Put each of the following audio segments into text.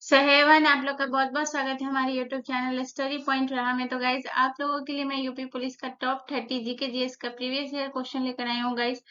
सहैवन आप लोग का बहुत बहुत स्वागत है हमारे यूट्यूब चैनल स्टडी पॉइंट रहा में। तो गाइज आप लोगों के लिए मैं यूपी पुलिस का टॉप 30 जीके जीएस का प्रीवियस ईयर क्वेश्चन लेकर आई हूँ गाइज,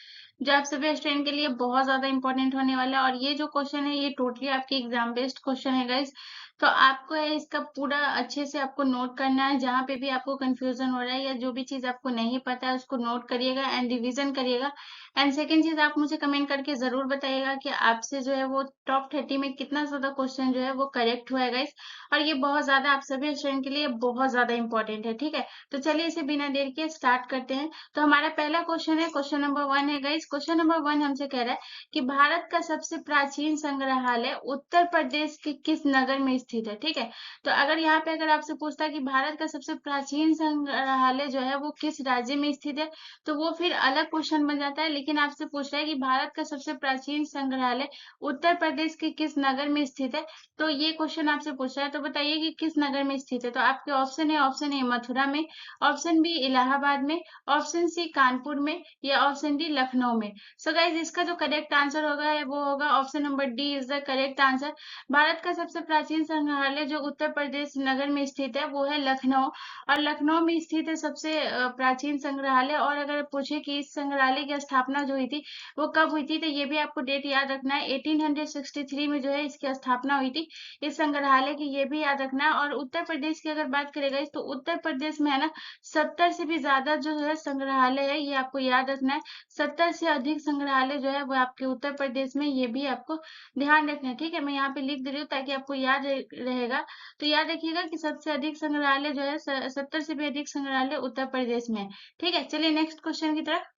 जो आप सभी स्टूडेंट के लिए बहुत ज्यादा इंपॉर्टेंट होने वाला है। और ये जो क्वेश्चन है ये टोटली आपके एग्जाम बेस्ड क्वेश्चन है गाइज। तो आपको है इसका पूरा अच्छे से आपको नोट करना है। जहाँ पे भी आपको कंफ्यूजन हो रहा है या जो भी चीज आपको नहीं पता है उसको नोट करिएगा एंड रिविजन करिएगा। एंड सेकेंड चीज, आप मुझे कमेंट करके जरूर बताइएगा कि आपसे जो है वो टॉप 30 में कितना ज्यादा क्वेश्चन जो है वो करेक्ट हुआ है गाइस। और ये बहुत ज्यादा आप सभी स्टूडेंट के लिए बहुत ज्यादा इंपॉर्टेंट है, ठीक है। तो चलिए इसे बिना देर के स्टार्ट करते हैं। तो हमारा पहला क्वेश्चन है, क्वेश्चन नंबर 1 है गाइस। क्वेश्चन नंबर 1 हमसे कह रहा है कि भारत का सबसे प्राचीन संग्रहालय उत्तर प्रदेश के किस नगर में स्थित है, ठीक है। तो अगर यहाँ पे अगर आपसे पूछता है कि भारत का सबसे प्राचीन संग्रहालय जो है वो किस राज्य में स्थित है, तो वो फिर अलग क्वेश्चन बन जाता है। लेकिन आपसे पूछ रहा है कि भारत का सबसे प्राचीन संग्रहालय उत्तर प्रदेश के किस नगर में स्थित है, तो ये क्वेश्चन आपसे पूछ रहा है। तो बताइए कि किस नगर में स्थित है। तो आपके ऑप्शन है, ऑप्शन ए मथुरा में, ऑप्शन बी इलाहाबाद में, ऑप्शन सी कानपुर में, या ऑप्शन डी लखनऊ में। सो गाइज इसका जो करेक्ट आंसर होगा है वो होगा option number D is the correct answer. Bharat का सबसे प्राचीन संग्रहालय जो उत्तर प्रदेश नगर में स्थित है वो है लखनऊ। और लखनऊ में स्थित है सबसे प्राचीन संग्रहालय। और अगर पूछे कि इस संग्रहालय की स्थापना जो हुई थी वो कब हुई थी, तो ये भी आपको डेट याद रखना है। 1863 में जो है इसकी स्थापना हुई थी इस संग्रहालय की, ये भी याद रखना है। और उत्तर प्रदेश की अगर बात करेगा तो उत्तर प्रदेश में है ना 70 से भी ज्यादा जो है संग्रहालय है, ये आपको याद रखना है। 70 से अधिक संग्रहालय जो है वो आपके उत्तर प्रदेश में, ये भी आपको ध्यान रखना है, ठीक है। मैं यहाँ पे लिख दे रही हूँ ताकि आपको याद रहेगा। तो याद रखिएगा कि सबसे अधिक संग्रहालय जो है 70 से भी अधिक संग्रहालय उत्तर प्रदेश में है, ठीक है। चलिए नेक्स्ट क्वेश्चन की तरफ।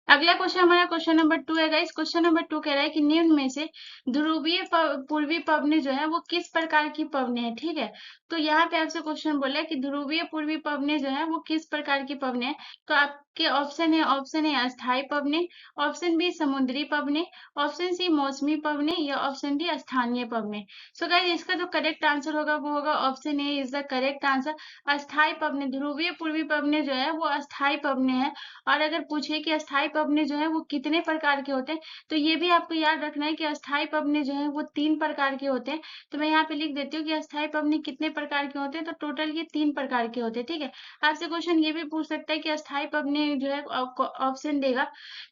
अगला क्वेश्चन हमारा क्वेश्चन नंबर 2 है गाइस। क्वेश्चन नंबर 2 कह रहा है कि निम्न में से ध्रुवीय पूर्वी पवने जो है वो किस प्रकार की पवने है, ठीक है। तो यहाँ पे आपसे क्वेश्चन बोला है कि ध्रुवीय पूर्वी पवने जो है वो किस प्रकार की पवने है। तो आपके ऑप्शन है, ऑप्शन ए अस्थायी पवने, ऑप्शन बी समुद्री पवने, ऑप्शन सी मौसमी पवने, या ऑप्शन डी स्थानीय पवने। सो गाइस इसका जो करेक्ट आंसर होगा वो होगा option A is the correct answer, अस्थायी पवने। ध्रुवीय पूर्वी पवने जो है वो अस्थायी पवने हैं। और अगर पूछे कि अस्थायी पवने जो है वो कितने प्रकार के होते हैं, तो ये भी आपको याद रखना है कि अस्थायी पवने जो है वो 3 प्रकार के होते हैं। तो मैं यहाँ पे लिख देती हूँ कि अस्थायी पवने कितने प्रकार के होते हैं। तो टोटल ये 3 प्रकार के होते हैं, ठीक है। आपसे क्वेश्चन ये भी पूछ सकता है कि अस्थायी पवने जो है ऑप्शन देगा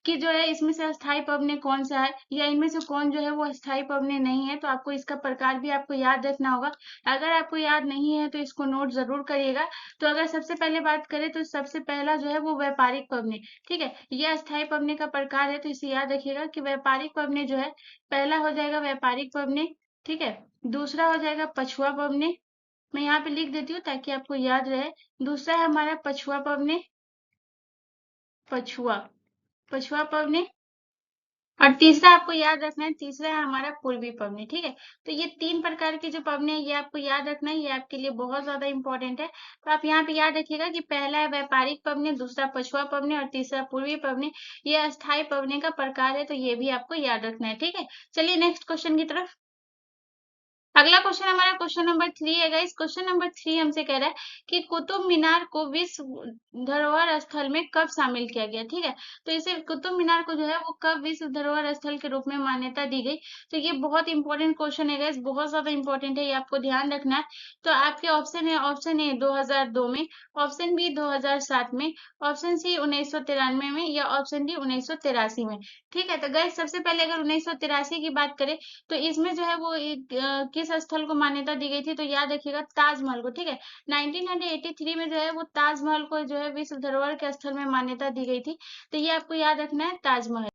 कि जो है इसमें से अस्थायी पवने कौन सा है, या इनमें से कौन जो है वो अस्थायी पवने नहीं है। तो आपको इसका प्रकार भी आपको याद रखना होगा। अगर आपको याद नहीं है तो इसको नोट जरूर करिएगा। तो अगर सबसे पहले बात करें तो सबसे पहला जो है वो व्यापारिक पवने, ठीक है। यह अस्थायी पवने का प्रकार है। तो इसे याद रखिएगा कि व्यापारिक पवने जो है, पहला हो जाएगा व्यापारिक पवने, ठीक है। दूसरा हो जाएगा पछुआ पवने, मैं यहाँ पे लिख देती हूँ ताकि आपको याद रहे। दूसरा है हमारा पछुआ पवने, पछुआ पछुआ पवने। और तीसरा आपको याद रखना है, तीसरा है हमारा पूर्वी पवने, ठीक है। तो ये 3 प्रकार के जो पवने हैं ये आपको याद रखना है, ये आपके लिए बहुत ज्यादा इंपॉर्टेंट है। तो आप यहाँ पे याद रखिएगा कि पहला है व्यापारिक पवने, दूसरा पछुआ पवने और तीसरा पूर्वी पवने। ये अस्थायी पवने का प्रकार है, तो ये भी आपको याद रखना है, ठीक है। चलिए नेक्स्ट क्वेश्चन की तरफ। अगला क्वेश्चन हमारा क्वेश्चन नंबर 3 है गाइस। क्वेश्चन नंबर 3 हमसे कह रहा है कि कुतुब मीनार को विश्व धरोहर स्थल में कब शामिल किया गया, ठीक है। तो इसे कुतुब मीनार को जो है वो कब विश्व धरोहर स्थल के रूप में मान्यता दी गई। तो ये बहुत इंपॉर्टेंट क्वेश्चन है गाइस, बहुत ज्यादा इंपॉर्टेंट है, ये आपको ध्यान रखना है। तो आपके ऑप्शन है, ऑप्शन ए 2002 में, ऑप्शन बी 2007 में, ऑप्शन सी 1993 में, या ऑप्शन डी 1983 में, ठीक है। तो गाइस सबसे पहले अगर 1983 की बात करें तो इसमें जो है वो किस स्थल को मान्यता दी गई थी, तो याद रखिएगा ताजमहल को, ठीक है। 1983 में जो है वो ताजमहल को जो है विश्व धरोहर के स्थल में मान्यता दी गई थी। तो ये आपको याद रखना है ताजमहल।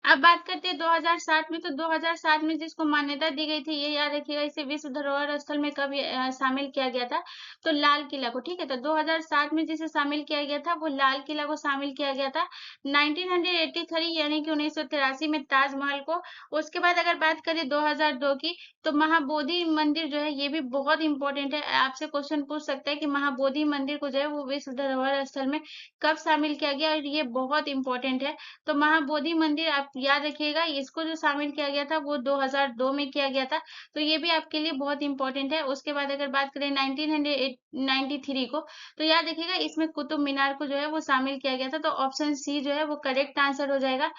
अब बात करते हैं 2007 में। तो 2007 में जिसको मान्यता दी गई थी, ये याद रखिएगा, इसे विश्व धरोहर स्थल में कब शामिल किया गया था, तो लाल किला को, ठीक है। तो 2007 में जिसे शामिल किया गया था वो लाल किला को शामिल किया गया था। 1983 यानी कि 1983 में ताजमहल को। उसके बाद अगर बात करें 2002 की, तो महाबोधि मंदिर जो है ये भी बहुत इंपॉर्टेंट है। आपसे क्वेश्चन पूछ सकता है कि महाबोधि मंदिर को जो है वो विश्व धरोहर स्थल में कब शामिल किया गया, और ये बहुत इंपॉर्टेंट है। तो महाबोधि मंदिर आप याद रखिएगा, इसको जो शामिल किया गया था वो 2002 में किया गया था। तो ये भी आपके लिए बहुत इंपॉर्टेंट है। उसके बाद अगर बात करें 1993 को, तो याद रखिएगा इसमें कुतुब मीनार को जो है वो शामिल किया गया था। तो ऑप्शन सी जो है वो करेक्ट आंसर हो जाएगा।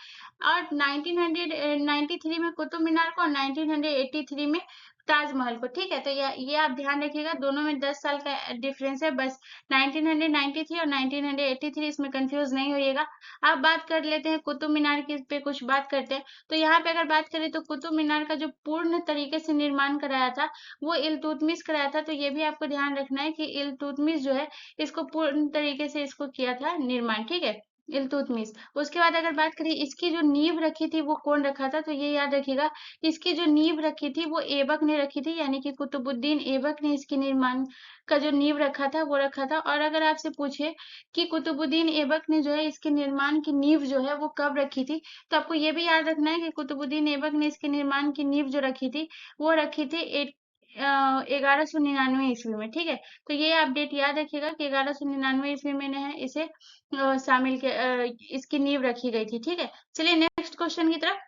और 1993 में कुतुब मीनार को और 1983 में ताजमहल को। ठीक है, तो ये आप ध्यान रखिएगा, दोनों में 10 साल का डिफरेंस है बस। 1993 और 1983, इसमें कंफ्यूज नहीं होइएगा। अब बात कर लेते हैं कुतुब मीनार की, पे कुछ बात करते हैं। तो यहाँ पे अगर बात करें तो कुतुब मीनार का जो पूर्ण तरीके से निर्माण कराया था वो इल्तुतमिश कराया था। तो ये भी आपको ध्यान रखना है कि इल्तुतमिश जो है इसको पूर्ण तरीके से इसको किया था निर्माण। ठीक है, इल्तुतमिश। उसके बाद अगर बात करें इसकी जो नींव रखी थी वो कौन रखा था, तो ये याद रखिएगा, इसकी जो नींव रखी थी वो ऐबक ने रखी थी, यानी कि कुतुबुद्दीन ऐबक ने इसके निर्माण का जो नींव रखा था वो रखा था। और अगर आपसे पूछे कि कुतुबुद्दीन ऐबक ने जो है इसके निर्माण की नींव जो है वो कब रखी थी, तो आपको ये भी याद रखना है कि कुतुबुद्दीन ऐबक ने इसके निर्माण की नींव जो रखी थी वो रखी थी 1199 ईस्वी में। ठीक है, तो ये आप डेट याद रखिएगा कि 1199 ईस्वी में है इसे शामिल के इसकी नींव रखी गई थी। ठीक है, चलिए नेक्स्ट क्वेश्चन की तरफ।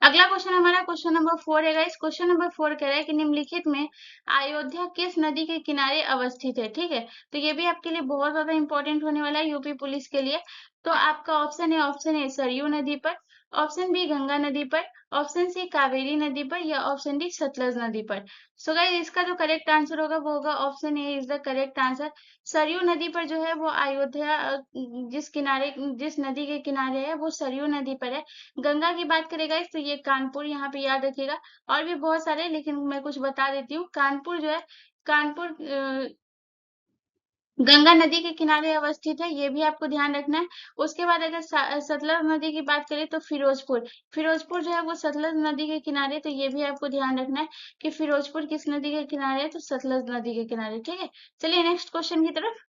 अगला क्वेश्चन हमारा क्वेश्चन नंबर 4 है गाइस। क्वेश्चन नंबर 4 कह रहा है कि निम्नलिखित में अयोध्या किस नदी के किनारे अवस्थित है। ठीक है, तो ये भी आपके लिए बहुत ज्यादा इंपॉर्टेंट होने वाला है यूपी पुलिस के लिए। तो आपका ऑप्शन है सरयू नदी पर, ऑप्शन बी गंगा नदी पर, ऑप्शन सी कावेरी नदी पर, या ऑप्शन डी सतलज नदी पर। सो गाइस इसका जो करेक्ट आंसर होगा वो होगा option A is the correct answer. Saryu नदी पर जो है वो अयोध्या जिस नदी के किनारे है वो सरयू नदी पर है। गंगा की बात करें गाइस तो ये कानपुर, यहाँ पे याद रखिएगा। और भी बहुत सारे, लेकिन मैं कुछ बता देती हूँ। कानपुर जो है, कानपुर गंगा नदी के किनारे अवस्थित है, ये भी आपको ध्यान रखना है। उसके बाद अगर सतलज नदी की बात करें तो फिरोजपुर, फिरोजपुर जो है वो सतलज नदी के किनारे, तो ये भी आपको ध्यान रखना है कि फिरोजपुर किस नदी के किनारे है, तो सतलज नदी के किनारे। ठीक है, चलिए नेक्स्ट क्वेश्चन की तरफ।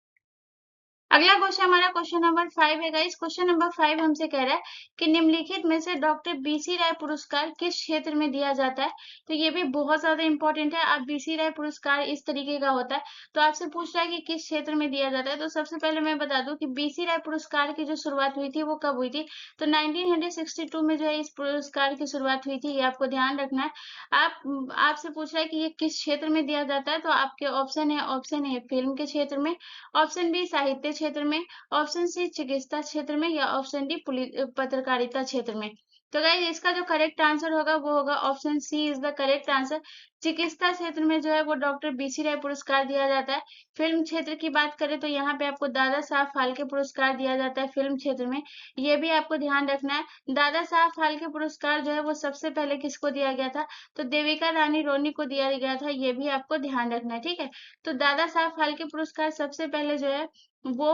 अगला क्वेश्चन हमारा क्वेश्चन नंबर 5 है गाइस। क्वेश्चन नंबर 5 हमसे कह रहा है कि निम्नलिखित में से डॉक्टर बीसी राय पुरस्कार किस क्षेत्र में दिया जाता है। तो ये भी बहुत ज्यादा इंपॉर्टेंट है। आप बीसी राय पुरस्कार इस तरीके का होता है, तो आपसे पूछ रहा है कि किस क्षेत्र में दिया जाता है। तो सबसे पहले मैं बता दूं कि बीसी राय पुरस्कार की जो शुरुआत हुई थी वो कब हुई थी, तो 1962 में जो है इस पुरस्कार की शुरुआत हुई थी, ये आपको ध्यान रखना है। आपसे पूछ रहा है कि ये किस क्षेत्र में दिया जाता है, तो आपके ऑप्शन है फिल्म के क्षेत्र में, ऑप्शन बी साहित्य क्षेत्र में, ऑप्शन सी चिकित्सा क्षेत्र में, या ऑप्शन डी पत्रकारिता क्षेत्र में। तो गाइस इसका जो करेक्ट आंसर होगा वो होगा option C is the correct answer. चिकित्सा क्षेत्र में जो है वो डॉक्टर बीसी राय पुरस्कार दिया जाता है। फिल्म क्षेत्र की बात करें तो यहाँ पे आपको दादा साहब फाल्के पुरस्कार दिया जाता है फिल्म क्षेत्र में, ये भी आपको ध्यान रखना है। दादा साहब फाल्के पुरस्कार जो है वो सबसे पहले किसको दिया गया था, तो देविका रानी रोनी को दिया गया था, ये भी आपको ध्यान रखना है। ठीक है, तो दादा साहब फाल्के पुरस्कार सबसे पहले जो है वो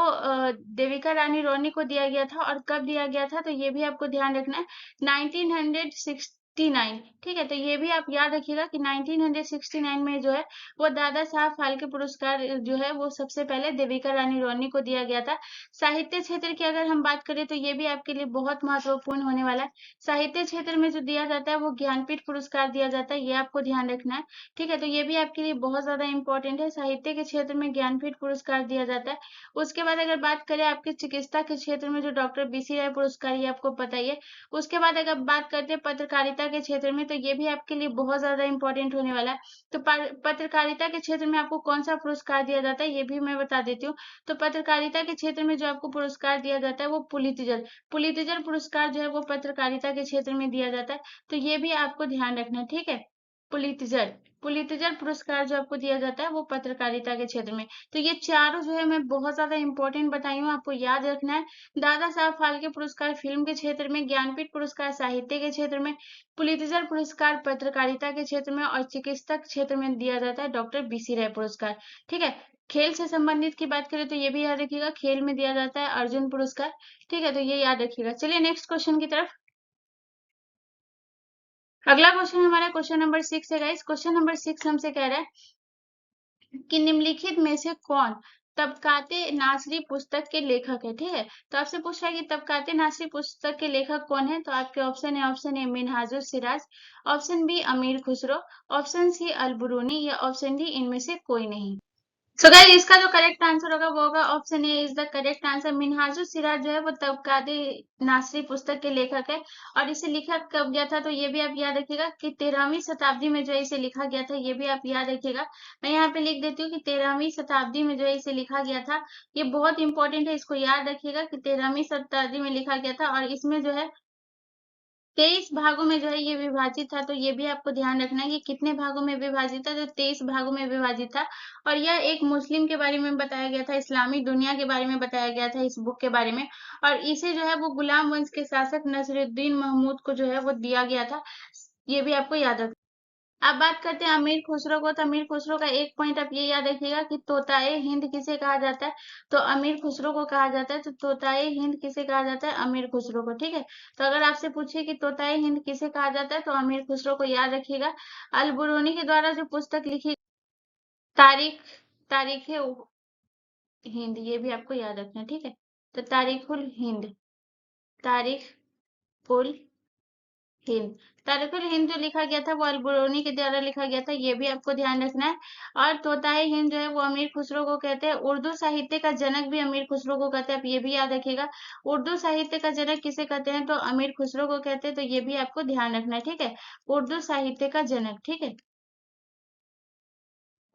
देविका रानी रोनी को दिया गया था। और कब दिया गया था, तो ये भी आपको ध्यान रखना है, 1969। ठीक है, तो ये भी आप याद रखिएगा कि 1969 में जो है वो दादा साहब फाल्के पुरस्कार जो है वो सबसे पहले देविका रानी रोनी को दिया गया था। साहित्य क्षेत्र की अगर हम बात करें तो ये भी आपके लिए बहुत महत्वपूर्ण होने वाला है। साहित्य क्षेत्र में जो दिया जाता है वो ज्ञानपीठ पुरस्कार दिया जाता है, ये आपको ध्यान रखना है। ठीक है, तो ये भी आपके लिए बहुत ज्यादा इंपॉर्टेंट है, साहित्य के क्षेत्र में ज्ञानपीठ पुरस्कार दिया जाता है। उसके बाद अगर बात करें आपके चिकित्सा के क्षेत्र में जो डॉक्टर बीसी राय पुरस्कार, ये आपको पता ही है। उसके बाद अगर बात करते हैं पत्रकारिता के क्षेत्र में, तो ये भी आपके लिए बहुत ज्यादा इंपॉर्टेंट होने वाला है। तो पत्रकारिता के क्षेत्र में आपको कौन सा पुरस्कार दिया जाता है, ये भी मैं बता देती हूँ। तो पत्रकारिता के क्षेत्र में जो आपको पुरस्कार दिया जाता है वो पुलितजर, पुलितजर पुरस्कार जो है वो पत्रकारिता के क्षेत्र में दिया जाता है, तो ये भी आपको ध्यान रखना है। ठीक है, पुलितजर, पुलितजर पुरस्कार जो आपको दिया जाता है वो पत्रकारिता के क्षेत्र में। तो ये चारों जो है मैं बहुत ज्यादा इंपॉर्टेंट बताई हूँ, आपको याद रखना है। दादा साहब फाल्के पुरस्कार फिल्म के क्षेत्र में, ज्ञानपीठ पुरस्कार साहित्य के क्षेत्र में, पुलितजर पुरस्कार पत्रकारिता के क्षेत्र में, और चिकित्सक क्षेत्र में दिया जाता है डॉक्टर बीसी राय पुरस्कार। ठीक है, खेल से संबंधित की बात करें तो ये भी याद रखिएगा, खेल में दिया जाता है अर्जुन पुरस्कार। ठीक है, तो ये याद रखिएगा। चलिए नेक्स्ट क्वेश्चन की तरफ। अगला क्वेश्चन हमारा क्वेश्चन नंबर 6 है गाइस। क्वेश्चन नंबर 6 हमसे कह रहा है कि निम्नलिखित में से कौन तबकाते नासरी पुस्तक के लेखक है। ठीक है, तो आपसे पूछ रहा है कि तबकाते नासरी पुस्तक के लेखक कौन है, तो आपके option A Minhajul Siraj, option B Amir Khusro, option C Al-Biruni, या ऑप्शन डी इनमें से कोई नहीं। सो गाइस इसका जो करेक्ट आंसर होगा वो होगा option A is the correct answer. Minhajul Siraj जो है वो तबकाते नासरी पुस्तक के लेखक है। और इसे लिखा कब गया था, तो ये भी आप याद रखिएगा कि 13वीं शताब्दी में जो है इसे लिखा गया था, ये भी आप याद रखिएगा। मैं यहाँ पे लिख देती हूँ कि 13वीं शताब्दी में जो है इसे लिखा गया था, ये बहुत इंपॉर्टेंट है, इसको याद रखिएगा कि 13वीं शताब्दी में लिखा गया था। और इसमें जो है 23 भागों में जो है ये विभाजित था, तो ये भी आपको ध्यान रखना है कि कितने भागों में विभाजित था, तो 23 भागों में विभाजित था। और यह एक मुस्लिम के बारे में बताया गया था, इस्लामी दुनिया के बारे में बताया गया था इस बुक के बारे में। और इसे जो है वो गुलाम वंश के शासक नसरुद्दीन महमूद को जो है वो दिया गया था। ये भी आपको याद रखना। अब बात करते हैं अमीर खुसरो को। तो अमीर खुसरो का एक पॉइंट आप ये याद रखिएगा कि तोताए हिंद किसे कहा जाता है। तो अमीर खुसरो को कहा जाता है, तो तोताए हिंद किसे कहा जाता है, अमीर खुसरो को। ठीक है, तो अगर आपसे पूछे कि तोताए हिंद किसे कहा जाता है, तो अमीर खुसरो को याद रखिएगा। अल बुरूनी के द्वारा जो पुस्तक लिखी, तारीख तारीख हिंद, ये भी आपको याद रखना है। ठीक है, तो तारीखुल हिंद, तारीख उल हिंद, तारिकुल हिंद जो लिखा गया था वो अल-बुरूनी के द्वारा लिखा गया था, ये भी आपको ध्यान रखना है। और तोताए हिंद जो है वो अमीर खुसरो को कहते हैं। उर्दू साहित्य का जनक भी अमीर खुसरो को कहते हैं, आप ये भी याद रखिएगा। उर्दू साहित्य का जनक किसे कहते हैं, तो अमीर खुसरो को कहते हैं, तो ये भी आपको ध्यान रखना है। ठीक है, उर्दू साहित्य का जनक। ठीक है,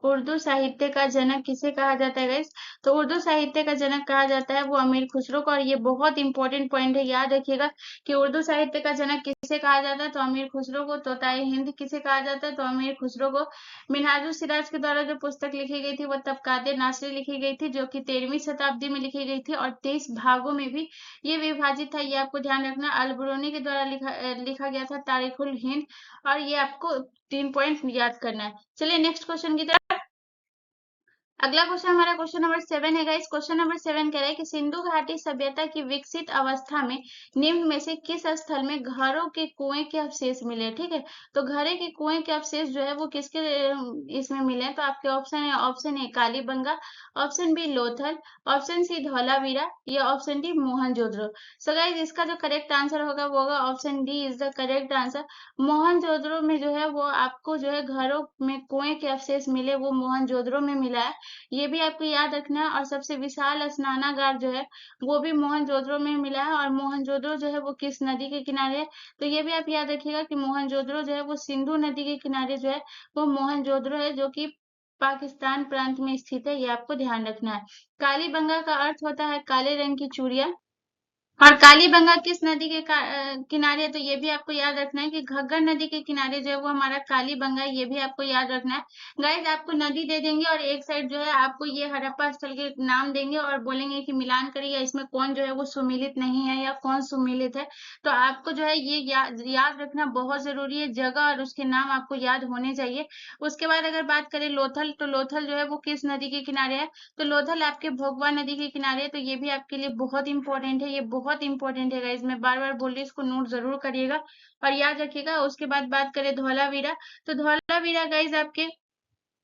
उर्दू साहित्य का जनक किसे कहा जाता है गाइस, तो उर्दू साहित्य का जनक कहा जाता है वो अमीर खुसरो को। और ये बहुत इंपॉर्टेंट पॉइंट है, याद रखिएगा कि उर्दू साहित्य का जनक किसे कहा जाता है, तो अमीर खुसरो को। तोताए हिंद किसे कहा जाता है, तो अमीर खुसरो को। मिनहाजुल सिराज के द्वारा जो पुस्तक लिखी गई थी वो तबकाते नासिर लिखी गई थी, जो कि 13वीं शताब्दी में लिखी गई थी, और 23 भागों में भी ये विभाजित था, ये आपको ध्यान रखना। अल बुरूनी के द्वारा लिखा गया था तारिकुल हिंद। और ये आपको 3 पॉइंट याद करना है। चलिए नेक्स्ट क्वेश्चन की तरफ। अगला क्वेश्चन हमारा क्वेश्चन नंबर 7 है गाइस। क्वेश्चन नंबर 7 कह रहा है कि सिंधु घाटी सभ्यता की विकसित अवस्था में निम्न में से किस स्थल में घरों के कुएं के अवशेष मिले। ठीक है, तो घड़े के कुएं के अवशेष जो है वो किसके इसमें मिले हैं, तो आपके ऑप्शन है, option A Kalibanga, option B Lothal, option C Dholavira, या option D Mohenjodaro. So guys इसका जो करेक्ट आंसर होगा वो होगा option D is the correct answer. Mohenjodaro में जो है वो आपको जो है घरों में कुएं के अवशेष मिले, वो मोहनजोदड़ो में मिला है। ये भी आपको याद रखना है। और सबसे विशाल स्नानागार जो है वो भी मोहनजोदड़ो में मिला है। और मोहनजोदड़ो जो है वो किस नदी के किनारे है, तो ये भी आप याद रखिएगा कि मोहनजोदड़ो जो है वो सिंधु नदी के किनारे जो है वो मोहनजोदड़ो है, जो कि पाकिस्तान प्रांत में स्थित है, ये आपको ध्यान रखना है। कालीबंगा का अर्थ होता है काले रंग की चूड़िया। और कालीबंगा किस नदी के किनारे है, तो ये भी आपको याद रखना है कि घग्गर नदी के किनारे जो है वो हमारा कालीबंगा है, ये भी आपको याद रखना है। गाइस आपको नदी दे देंगे और एक साइड जो है आपको ये हड़प्पा स्थल के नाम देंगे और बोलेंगे कि मिलान करिए, इसमें कौन जो है वो सुमिलित नहीं है या कौन सुमिलित है। तो आपको जो है ये याद रखना बहुत जरूरी है, जगह और उसके नाम आपको याद होने चाहिए। उसके बाद अगर बात करें लोथल, तो लोथल जो है वो किस नदी के किनारे है, तो लोथल आपके भोगवा नदी के किनारे है। तो ये भी आपके लिए बहुत इंपॉर्टेंट है, ये बहुत इंपॉर्टेंट है गाइस, मैं बार बार बोल रही हूँ, इसको नोट जरूर करिएगा और याद रखिएगा। उसके बाद बात करें धौलावीरा, तो धौलावीरा गाइस आपके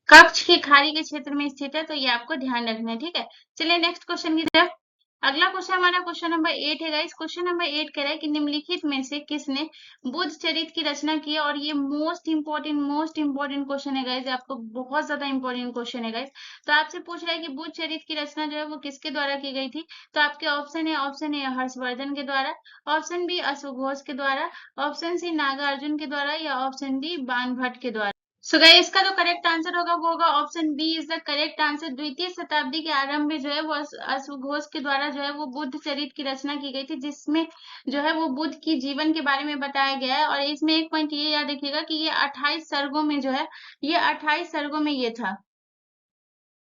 कच्छ की खाड़ी के क्षेत्र में स्थित है, तो ये आपको ध्यान रखना है। ठीक है, चलिए नेक्स्ट क्वेश्चन की तरफ। अगला क्वेश्चन हमारा क्वेश्चन नंबर 8 है गाइस। क्वेश्चन नंबर 8 कह रहा है कि निम्नलिखित में से किसने बुद्ध चरित्र की रचना की है। और ये मोस्ट इंपॉर्टेंट क्वेश्चन है गाइस, आपको बहुत ज्यादा इंपॉर्टेंट क्वेश्चन है गाइस। तो आपसे पूछ रहा है कि बुद्ध चरित्र की रचना जो है वो किसके द्वारा की गई थी, तो आपके ऑप्शन है, ऑप्शन ए हर्षवर्धन के द्वारा, ऑप्शन बी अश्वघोष के द्वारा, ऑप्शन सी नागार्जुन के द्वारा, या ऑप्शन डी बाणभट्ट के द्वारा। सो गाइस इसका जो करेक्ट आंसर होगा वो होगा option B is the correct answer. द्वितीय शताब्दी के आरंभ में जो है वो अश्वघोष के द्वारा जो है वो बुद्ध चरित्र की रचना की गई थी, जिसमें जो है वो बुद्ध की जीवन के बारे में बताया गया है। और इसमें एक पॉइंट ये याद रखिएगा कि ये 28 सर्गों में जो है, ये 28 सर्गों में ये था,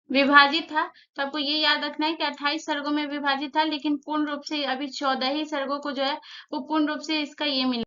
विभाजित था। तो आपको ये याद रखना है कि 28 सर्गों में विभाजित था, लेकिन पूर्ण रूप से अभी 14 ही सर्गों को जो है वो पूर्ण रूप से इसका ये मिला।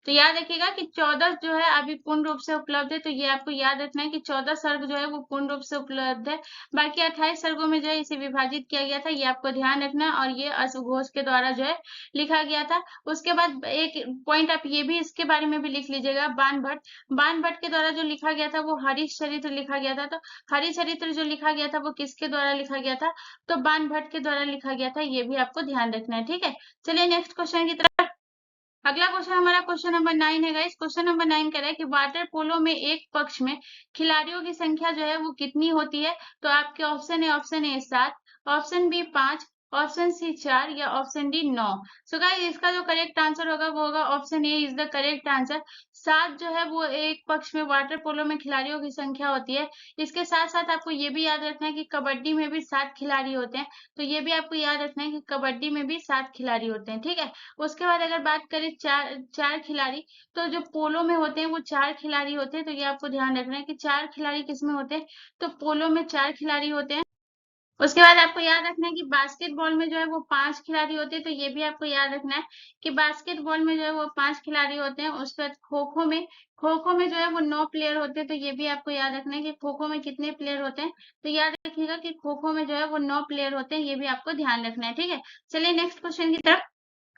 तो याद रखिएगा कि 14 जो है अभी पूर्ण रूप से उपलब्ध है, तो ये आपको याद रखना है कि 14 सर्ग जो है वो पूर्ण रूप से उपलब्ध है। बाकी 28 सर्गों में जो है इसे विभाजित किया गया था, ये आपको ध्यान रखना है। और ये अश्वघोष के द्वारा जो है लिखा गया था। उसके बाद एक पॉइंट आप ये भी इसके बारे में भी लिख लीजिएगा, बाणभट्ट। बाणभट्ट के द्वारा जो लिखा गया था वो हरिश्चरित्र लिखा गया था। तो हरिश्चरित्र जो लिखा गया था वो किसके द्वारा लिखा गया था, तो बाणभट्ट के द्वारा लिखा गया था, ये भी आपको ध्यान रखना है। ठीक है, चलिए नेक्स्ट क्वेश्चन की तरफ। अगला क्वेश्चन हमारा क्वेश्चन नंबर 9 है गाइस। क्वेश्चन नंबर 9 कह रहा है कि वाटर पोलो में एक पक्ष में खिलाड़ियों की संख्या जो है वो कितनी होती है, तो आपके ऑप्शन है, option A 7, option B 5, option C 4 या ऑप्शन डी 9। सो गाइस इसका जो करेक्ट आंसर होगा वो होगा option A is the correct answer. 7 जो है वो एक पक्ष में वाटर पोलो में खिलाड़ियों की संख्या होती है। इसके साथ साथ आपको ये भी याद रखना है कि कबड्डी में भी 7 खिलाड़ी होते हैं। तो ये भी आपको याद रखना है कि कबड्डी में भी 7 खिलाड़ी होते हैं, ठीक है। उसके बाद अगर बात करें चार चार खिलाड़ी, तो जो पोलो में होते हैं वो 4 खिलाड़ी होते हैं। तो ये आपको ध्यान रखना है कि 4 खिलाड़ी किसमें होते हैं, तो पोलो में 4 खिलाड़ी होते हैं। उसके बाद आपको याद रखना है कि बास्केटबॉल में जो है वो 5 खिलाड़ी होते हैं। तो ये भी आपको याद रखना है कि बास्केटबॉल में जो है वो 5 खिलाड़ी होते हैं। उसके बाद खो-खो में जो है वो 9 प्लेयर होते हैं। तो ये भी आपको याद रखना है कि खो-खो में कितने प्लेयर होते हैं। तो याद रखिएगा कि खो-खो में जो है वो 9 प्लेयर होते हैं। ये भी आपको ध्यान रखना है, ठीक है। चलिए नेक्स्ट क्वेश्चन की तरफ।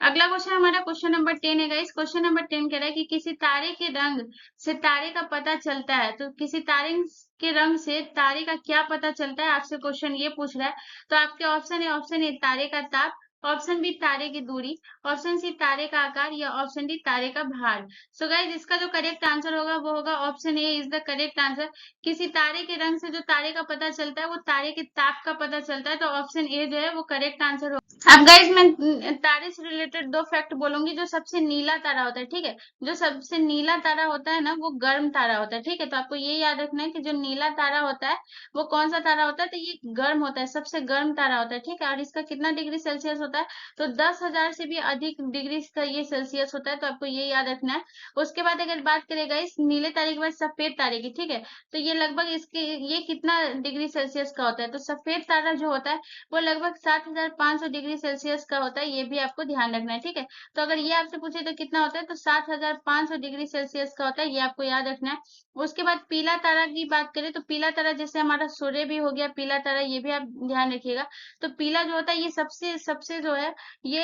अगला क्वेश्चन हमारा क्वेश्चन नंबर 10 है गाइस। क्वेश्चन नंबर 10 कह रहा है कि किसी तारे के रंग से तारे का पता चलता है। तो किसी तारे के रंग से तारे का क्या पता चलता है, आपसे क्वेश्चन ये पूछ रहा है। तो आपके ऑप्शन है, ऑप्शन ए तारे का ताप, ऑप्शन बी तारे की दूरी, ऑप्शन सी तारे का आकार या ऑप्शन डी तारे का भार। सो गाइस इसका जो करेक्ट आंसर होगा वो होगा option A is the correct answer. किसी तारे के रंग से जो तारे का पता चलता है वो तारे के ताप का पता चलता है। तो ऑप्शन ए जो है वो करेक्ट आंसर होगा। अब गाइस मैं तारे से रिलेटेड 2 फैक्ट बोलूंगी। जो सबसे नीला तारा होता है, ठीक है, जो सबसे नीला तारा होता है ना वो गर्म तारा होता है, ठीक है। तो आपको ये याद रखना है कि जो नीला तारा होता है वो कौन सा तारा होता है, तो ये गर्म होता है, सबसे गर्म तारा होता है, ठीक है। और इसका कितना डिग्री सेल्सियस होता है, तो 10,000 से भी अधिक डिग्री का ये सेल्सियस होता है। तो आपको ये याद रखना है। उसके बाद अगर बात करें गाइस नीले तारे के बाद सफेद तारे की, ठीक है, तो ये लगभग इसके ये कितना डिग्री सेल्सियस का होता है, तो सफेद तारा जो होता है वो लगभग 7,500 डिग्री सेल्सियस का होता है। ये भी आपको ध्यान रखना है, ठीक है। तो अगर ये आपसे पूछे तो कितना होता है, तो 7,500 डिग्री सेल्सियस का होता है। ये आपको याद रखना है। उसके बाद पीला तारा की बात करें तो पीला तारा जैसे हमारा सूर्य भी हो गया पीला तारा, ये भी आप ध्यान रखिएगा। तो पीला जो होता है ये सबसे सबसे जो है ये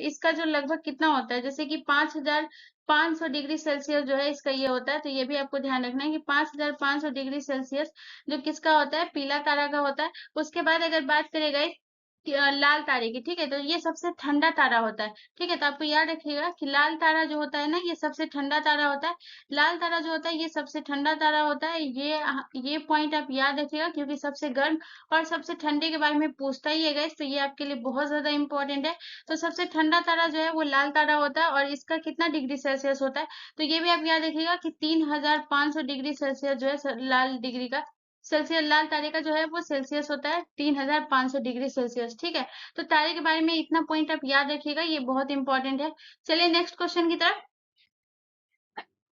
इसका जो लगभग कितना होता है, जैसे कि 5,500 डिग्री सेल्सियस जो है इसका ये होता है। तो ये भी आपको ध्यान रखना है कि 5,500 डिग्री सेल्सियस जो किसका होता है, पीला तारा का होता है। उसके बाद अगर बात करें गाइस लाल तारे की, ठीक है, तो ये सबसे ठंडा तारा होता है, ठीक है। तो आपको याद रखिएगा कि लाल तारा जो होता है ना ये सबसे ठंडा तारा होता है। लाल तारा जो होता है ये सबसे ठंडा तारा होता है। ये पॉइंट आप याद रखिएगा क्योंकि सबसे गर्म और सबसे ठंडे के बारे में पूछता ही है गाइस। तो ये आपके लिए बहुत ज्यादा इंपॉर्टेंट है। तो सबसे ठंडा तारा जो है वो लाल तारा होता है और इसका कितना डिग्री सेल्सियस होता है, तो ये भी आप याद रखिएगा कि 3,500 डिग्री सेल्सियस जो है लाल डिग्री का सेल्सियस लाल तारे का जो है वो सेल्सियस होता है 3,500 डिग्री सेल्सियस, ठीक है। तो तारे के बारे में इतना पॉइंट आप याद रखिएगा, ये बहुत इंपॉर्टेंट है। चलिए नेक्स्ट क्वेश्चन की तरफ।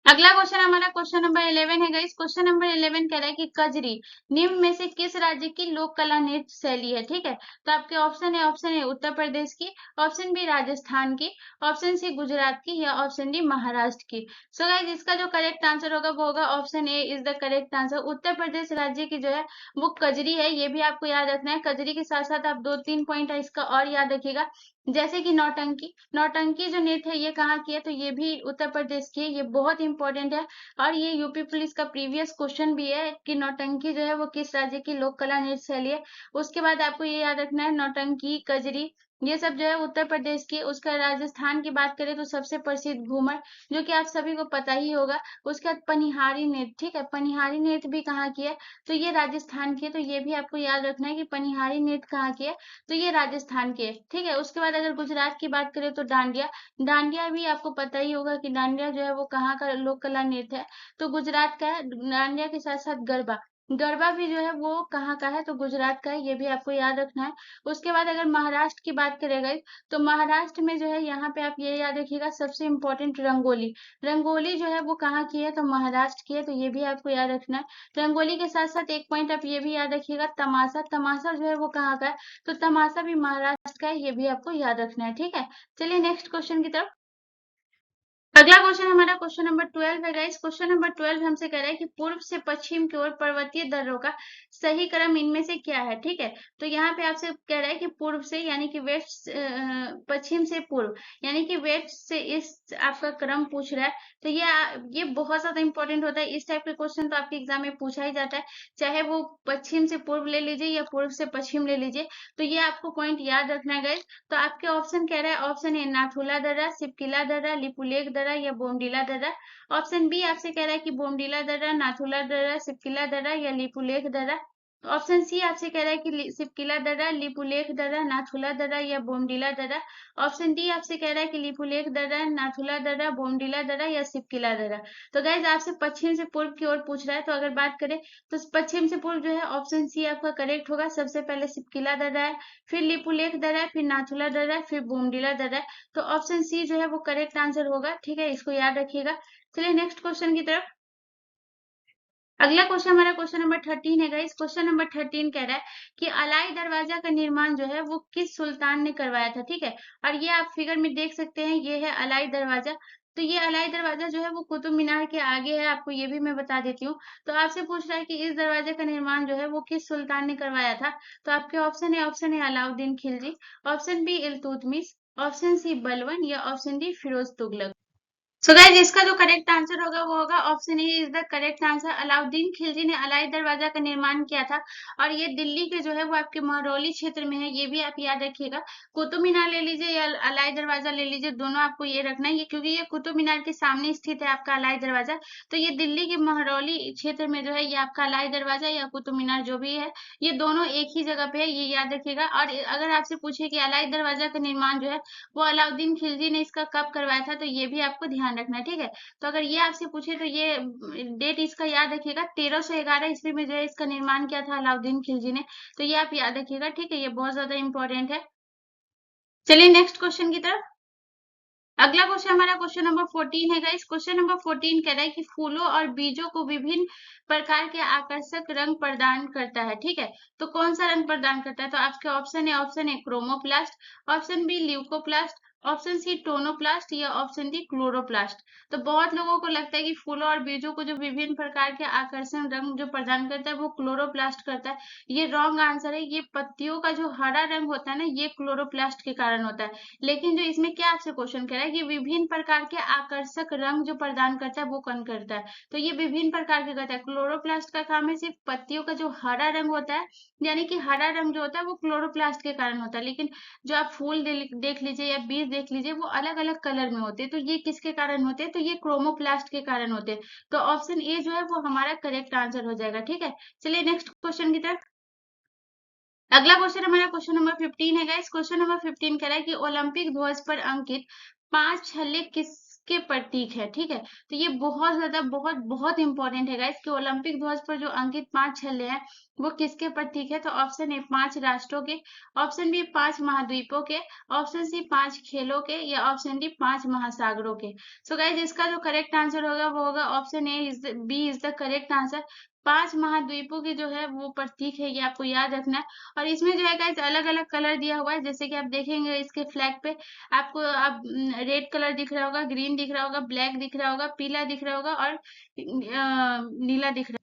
अगला क्वेश्चन हमारा क्वेश्चन नंबर 11 है गाइस। क्वेश्चन नंबर 11 कह रहा है कि कजरी निम्न में से किस राज्य की लोक कला नृत्य शैली है, ठीक है। तो आपके ऑप्शन है, ऑप्शन ए उत्तर प्रदेश की, ऑप्शन बी राजस्थान की, ऑप्शन सी गुजरात की या ऑप्शन डी महाराष्ट्र की। सो गाइस इसका जो करेक्ट आंसर होगा वो होगा option A is the correct answer. Uttar Pradesh राज्य की जो है वो कजरी है। ये भी आपको याद रखना है। कजरी के साथ साथ आप 2-3 पॉइंट है इसका और याद रखिएगा, जैसे कि नौटंकी। नौटंकी जो नृत्य है ये कहाँ की है, तो ये भी उत्तर प्रदेश की है। ये बहुत इंपॉर्टेंट है और ये यूपी पुलिस का प्रीवियस क्वेश्चन भी है कि नौटंकी जो है वो किस राज्य की लोक कला नृत्य शैली है। उसके बाद आपको ये याद रखना है नौटंकी, कजरी, ये सब जो है उत्तर प्रदेश की। उसका राजस्थान की बात करें तो सबसे प्रसिद्ध घूमर, जो कि आप सभी को पता ही होगा। उसके बाद पनिहारी नृत्य, ठीक है, पनिहारी नृत्य भी कहाँ की है, तो ये राजस्थान की है। तो ये भी आपको याद रखना है कि पनिहारी नृत्य कहाँ की है, तो ये राजस्थान के, ठीक है। उसके बाद अगर गुजरात की बात करें तो डांडिया, डांडिया भी आपको पता ही होगा कि डांडिया जो है वो कहाँ का लोक कला नृत्य है, तो गुजरात का है। डांडिया के साथ साथ गरबा, गरबा भी जो है वो कहाँ का है, तो गुजरात का है। ये भी आपको याद रखना है। उसके बाद अगर महाराष्ट्र की बात करेगा तो महाराष्ट्र में जो है यहाँ पे आप ये याद रखिएगा सबसे इम्पोर्टेंट रंगोली, रंगोली जो है वो कहाँ की है, तो महाराष्ट्र की है। तो ये भी आपको याद रखना है। रंगोली के साथ साथ एक पॉइंट आप ये भी याद रखिएगा, तमाशा, तमाशा जो है वो कहाँ का है, तो तमाशा भी महाराष्ट्र का है। ये भी आपको याद रखना है, ठीक है। चलिए नेक्स्ट क्वेश्चन की तरफ। अगला क्वेश्चन हमारा क्वेश्चन नंबर 12 है गाइस। क्वेश्चन नंबर 12 हमसे कह रहा है कि पूर्व से पश्चिम की ओर पर्वतीय दर्रों का सही क्रम इनमें से क्या है, ठीक है। तो यहाँ पे आपसे कह रहा है कि पूर्व से यानी कि वेस्ट, पश्चिम से पूर्व यानी कि वेस्ट से ईस्ट आपका क्रम पूछ रहा है। तो ये बहुत ज्यादा इंपॉर्टेंट होता है। इस टाइप के क्वेश्चन तो आपके एग्जाम में पूछा ही जाता है, चाहे वो पश्चिम से पूर्व ले लीजिए या पूर्व से पश्चिम ले लीजिए। तो ये आपको पॉइंट याद रखना है गाइस। तो आपके ऑप्शन कह रहा है, ऑप्शन ए नाथुला दर्रा, सिपकिला दर्रा, लिपुलेख दर्रा या बोमडीला दर्रा। ऑप्शन बी आपसे कह रहा है कि बोमडीला दर्रा, नाथुला दर्रा, सिपकिला दर्रा या लिपुलेख दर्रा। तो ऑप्शन सी आपसे कह रहा है कि सिपकिला दर्रा, लिपुलेख दर्रा, नाथुला दर्रा या बोमडिला दर्रा। ऑप्शन डी आपसे कह रहा है कि लिपुलेख दर्रा, नाथुला दर्रा, बोमडिला दर्रा या सिपकिला दर्रा। तो गाइज आपसे पश्चिम से पूर्व की ओर पूछ रहा है, तो अगर बात करें तो पश्चिम से पूर्व जो है ऑप्शन सी आपका करेक्ट होगा। सबसे पहले सिपकिला दर्रा है, फिर लिपुलेख दर्रा है, फिर नाथुला दर्रा है, फिर बोमडिला दर्रा है। तो ऑप्शन सी जो है वो करेक्ट आंसर होगा। ठीक है, इसको याद रखिएगा। चलिए नेक्स्ट क्वेश्चन की तरफ। अगला क्वेश्चन हमारा क्वेश्चन नंबर 13 है गाइस। क्वेश्चन नंबर 13 कह रहा है कि अलाई दरवाजा का निर्माण जो है वो किस सुल्तान ने करवाया था। ठीक है, और ये आप फिगर में देख सकते हैं, ये है अलाई दरवाजा। तो ये अलाई दरवाजा जो है वो कुतुब मीनार के आगे है, आपको ये भी मैं बता देती हूँ। तो आपसे पूछ रहा है कि इस दरवाजे का निर्माण जो है वो किस सुल्तान ने करवाया था। तो आपके ऑप्शन है Alauddin Khilji, option B Iltutmish, option C Balban या option D Firoz Tughlaq. So guys इसका जो करेक्ट आंसर होगा वो होगा option A is the correct answer. Alauddin Khilji ने अलाई दरवाजा का निर्माण किया था, और ये दिल्ली के जो है वो आपके महरौली क्षेत्र में है, ये भी आप याद रखिएगा। कुतुब मीनार ले लीजिए या अलाई दरवाजा ले लीजिए, दोनों आपको ये रखना है, ये क्योंकि ये कुतुब मीनार के सामने स्थित है आपका अलाई दरवाजा। तो ये दिल्ली के महरौली क्षेत्र में जो है ये आपका अलाई दरवाजा या कुतुब मीनार जो भी है, ये दोनों एक ही जगह पे है, ये याद रखिएगा। और अगर आपसे पूछे कि अलाई दरवाजा का निर्माण जो है वो अलाउद्दीन खिलजी ने इसका कब करवाया था, तो ये भी आपको ध्यान रखना है। ठीक है, तो अगर ये आपसे पूछे तो ये डेट इसका याद रखिएगा, 1311 ईस्वी में जो है इसका निर्माण किया था अलाउद्दीन खिलजी ने। तो ये आप याद रखिएगा। ठीक है, ये बहुत ज्यादा इंपॉर्टेंट है। चलिए नेक्स्ट क्वेश्चन की तरफ। अगला क्वेश्चन हमारा क्वेश्चन नंबर 14 है गाइस। क्वेश्चन नंबर 14 कह रहा है कि फूलों और बीजों को विभिन्न प्रकार के आकर्षक रंग प्रदान करता है। ठीक है, तो कौन सा रंग प्रदान करता है। तो आपके ऑप्शन है chromoplast, option B leucoplast, option C tonoplast या ऑप्शन डी क्लोरोप्लास्ट। तो बहुत लोगों को लगता है कि फूलों और बीजों को जो विभिन्न प्रकार के आकर्षण रंग जो प्रदान करता है वो क्लोरोप्लास्ट करता है। ये रॉन्ग आंसर है। ये पत्तियों का जो हरा रंग होता है ना, ये क्लोरोप्लास्ट के कारण होता है। लेकिन जो इसमें क्या आपसे क्वेश्चन कह रहा है कि विभिन्न प्रकार के आकर्षक रंग जो प्रदान करता है वो कौन करता है। तो ये विभिन्न प्रकार के करता है। क्लोरोप्लास्ट का काम है सिर्फ पत्तियों का जो हरा रंग होता है, यानी कि हरा रंग जो होता है वो क्लोरोप्लास्ट के कारण होता है। लेकिन जो आप फूल देख लीजिए या बीज देख लीजिए, वो अलग अलग कलर में होते हैं। तो ये किसके कारण होते हैं, तो ये क्रोमोप्लास्ट के कारण होते हैं। तो ऑप्शन ए जो है वो हमारा करेक्ट आंसर हो जाएगा। ठीक है, चलिए नेक्स्ट क्वेश्चन की तरफ। अगला क्वेश्चन हमारा क्वेश्चन नंबर 15 है गाइस। क्वेश्चन नंबर 15 कह रहा है कि ओलंपिक ध्वज पर अंकित 5 छल्ले किसके प्रतीक है। ठीक है, तो ये बहुत ज्यादा बहुत बहुत इंपॉर्टेंट है गाइस कि ओलंपिक ध्वज पर जो अंकित 5 छल्ले हैं वो किसके प्रतीक है। तो ऑप्शन ए 5 राष्ट्रों के, ऑप्शन बी 5 महाद्वीपों के, ऑप्शन सी 5 खेलों के या ऑप्शन डी 5 महासागरों के। सो गाइस इसका जो करेक्ट आंसर होगा वो होगा option A B is the correct answer. 5 महाद्वीपों के जो है वो प्रतीक है, ये आपको याद रखना है। और इसमें जो है गाइस अलग अलग कलर दिया हुआ है, जैसे कि आप देखेंगे इसके फ्लैग पे आपको अब रेड कलर दिख रहा होगा, ग्रीन दिख रहा होगा, ब्लैक दिख रहा होगा, पीला दिख रहा होगा और नीला दिख रहा है।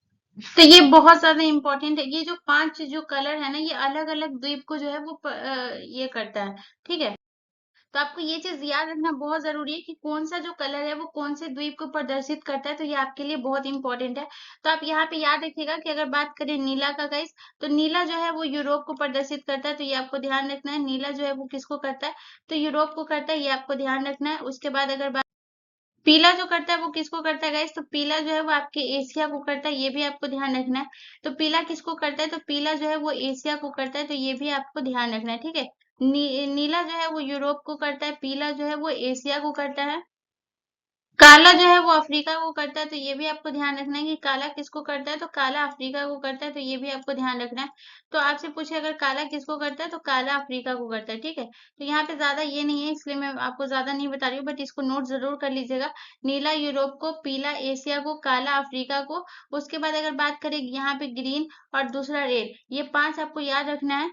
तो ये बहुत ज्यादा इंपॉर्टेंट है। ये जो 5 जो कलर है ना, ये अलग अलग द्वीप को जो है वो ये करता है। ठीक है, तो आपको ये चीज याद रखना बहुत जरूरी है कि कौन सा जो कलर है वो कौन से द्वीप को प्रदर्शित करता है। तो ये आपके लिए बहुत इंपॉर्टेंट है। तो आप यहाँ पे याद रखिएगा कि अगर बात करें नीला का गाइस, तो नीला जो है वो यूरोप को प्रदर्शित करता है। तो ये आपको ध्यान रखना है। नीला जो है वो किसको करता है, तो यूरोप को करता है, ये आपको ध्यान रखना है। उसके बाद अगर बात पीला जो करता है वो किसको करता है गाइस, तो पीला जो है वो आपके एशिया को करता है, ये भी आपको ध्यान रखना है। तो पीला किसको करता है, तो पीला जो है वो एशिया को करता है, तो ये भी आपको ध्यान रखना है। ठीक है, नीला जो है वो यूरोप को करता है, पीला जो है वो एशिया को करता है, काला जो है वो अफ्रीका को करता है। तो ये भी आपको ध्यान रखना है कि काला किसको करता है, तो काला अफ्रीका को करता है। तो ये भी आपको ध्यान रखना है। तो आपसे पूछे अगर काला किसको करता है, तो काला अफ्रीका को करता है। ठीक है, तो यहाँ पे ज्यादा ये नहीं है, इसलिए मैं आपको ज्यादा नहीं बता रही हूँ, बट इसको नोट जरूर कर लीजिएगा। नीला यूरोप को, पीला एशिया को, काला अफ्रीका को। उसके बाद अगर बात करें यहाँ पे ग्रीन और दूसरा रेड, ये 5 आपको याद रखना है।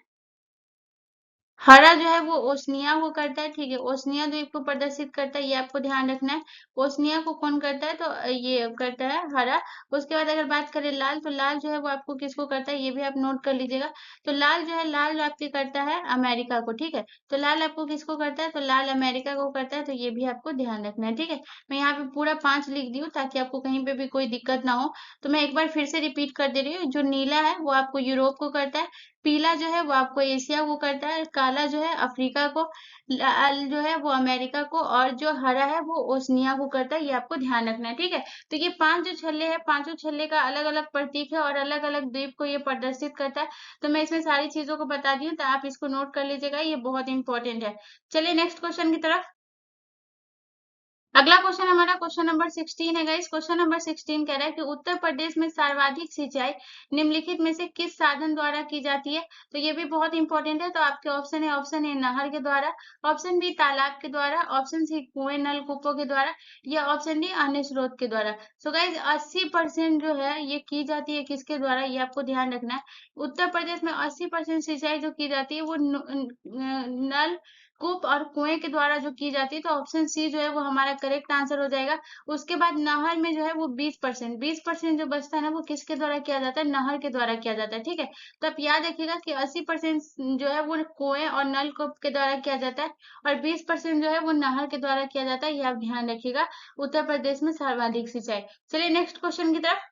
हरा जो है वो ओशनिया को करता है। ठीक है, ओशनिया द्वीप को प्रदर्शित करता है, ये आपको ध्यान रखना है। ओशनिया को कौन करता है, तो ये करता है हरा। उसके बाद अगर बात करें लाल, तो लाल जो है वो आपको किसको करता है, ये भी आप नोट कर लीजिएगा। तो लाल जो है, लाल आपके करता है अमेरिका को। ठीक है, तो लाल आपको किसको करता है, तो लाल अमेरिका को करता है। तो ये भी आपको ध्यान रखना है। ठीक है, मैं यहाँ पे पूरा 5 लिख दी हूँ ताकि आपको कहीं पे भी कोई दिक्कत ना हो। तो मैं एक बार फिर से रिपीट कर दे रही हूँ। जो नीला है वो आपको यूरोप को करता है, पीला जो है वो आपको एशिया को करता है, काला जो है अफ्रीका को, लाल जो है वो अमेरिका को, और जो हरा है वो ओशनिया को करता है। ये आपको ध्यान रखना है, ठीक है। तो ये 5 जो छल्ले हैं, पांचों छल्ले का अलग अलग प्रतीक है और अलग अलग द्वीप को ये प्रदर्शित करता है। तो मैं इसमें सारी चीजों को बता दी हूँ, तो आप इसको नोट कर लीजिएगा, ये बहुत इंपॉर्टेंट है। चलिए नेक्स्ट क्वेश्चन की तरफ। अगला क्वेश्चन हमारा क्वेश्चन नंबर 16 है गाइस। क्वेश्चन नंबर 16 कह रहा है कि उत्तर प्रदेश में सर्वाधिक सिंचाई निम्नलिखित में से किस साधन द्वारा की जाती है। तो ये भी बहुत इंपॉर्टेंट है। तो आपके ऑप्शन ए नहर के द्वारा, ऑप्शन बी तालाब के द्वारा, ऑप्शन सी कुएं नलकूपों के द्वारा, या ऑप्शन डी अन्य स्रोत के द्वारा। सो गाइज 80% जो है ये की जाती है किसके द्वारा, ये आपको ध्यान रखना है। उत्तर प्रदेश में 80% सिंचाई जो की जाती है वो नल कूप और कुएं के द्वारा जो की जाती है। तो ऑप्शन सी जो है वो हमारा करेक्ट आंसर हो जाएगा। उसके बाद नहर में जो है वो 20% जो बचता है ना, वो किसके द्वारा किया जाता है, नहर के द्वारा किया जाता है, ठीक है। तो आप याद रखिएगा कि 80% जो है वो कुएं और नलकूप के द्वारा किया जाता है, और 20% जो है वो नहर के द्वारा किया जाता है। ये आप ध्यान रखिएगा, उत्तर प्रदेश में सर्वाधिक सिंचाई। चलिए नेक्स्ट क्वेश्चन की तरफ।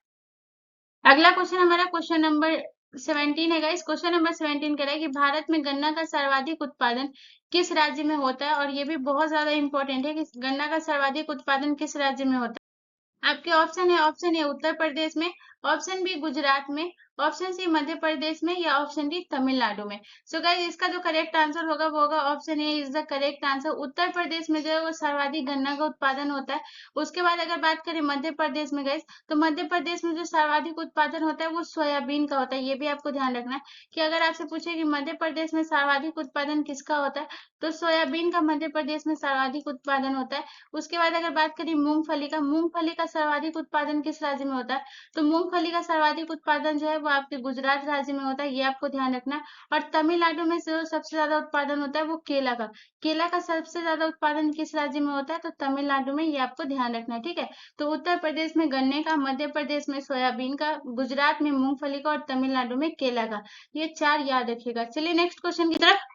अगला क्वेश्चन हमारा क्वेश्चन नंबर 17 है गाइस। क्वेश्चन नंबर 17 कह रहा है कि भारत में गन्ना का सर्वाधिक उत्पादन किस राज्य में होता है। और ये भी बहुत ज्यादा इंपॉर्टेंट है कि गन्ना का सर्वाधिक उत्पादन किस राज्य में होता है। आपके ऑप्शन है, ऑप्शन ए उत्तर प्रदेश में, ऑप्शन बी गुजरात में, ऑप्शन सी मध्य प्रदेश में, या ऑप्शन डी तमिलनाडु में। सो गाइस इसका जो करेक्ट आंसर होगा वो होगा option A is the correct answer. Uttar Pradesh में जो है वो सर्वाधिक गन्ना का उत्पादन होता है। उसके बाद अगर बात करें मध्य प्रदेश में गाइस, तो मध्य प्रदेश में जो सर्वाधिक उत्पादन होता है वो सोयाबीन का होता है। ये भी आपको ध्यान रखना है कि अगर आपसे पूछे कि मध्य प्रदेश में सर्वाधिक उत्पादन किसका होता है, तो सोयाबीन का मध्य प्रदेश में सर्वाधिक उत्पादन होता है। उसके बाद अगर बात करें मूंगफली का सर्वाधिक उत्पादन किस राज्य में होता है, तो मूंगफली का सर्वाधिक उत्पादन जो है वो आपके गुजरात राज्य में होता है। ये आपको ध्यान रखना है। और तमिलनाडु में जो सबसे ज्यादा उत्पादन होता है वो केला का सबसे ज्यादा उत्पादन किस राज्य में होता है, तो तमिलनाडु में। ये आपको ध्यान रखना है, ठीक है। तो उत्तर प्रदेश में गन्ने का, मध्य प्रदेश में सोयाबीन का, गुजरात में मूंगफली का, और तमिलनाडु में केला का। ये 4 याद रखिएगा। चलिए नेक्स्ट क्वेश्चन की तरफ।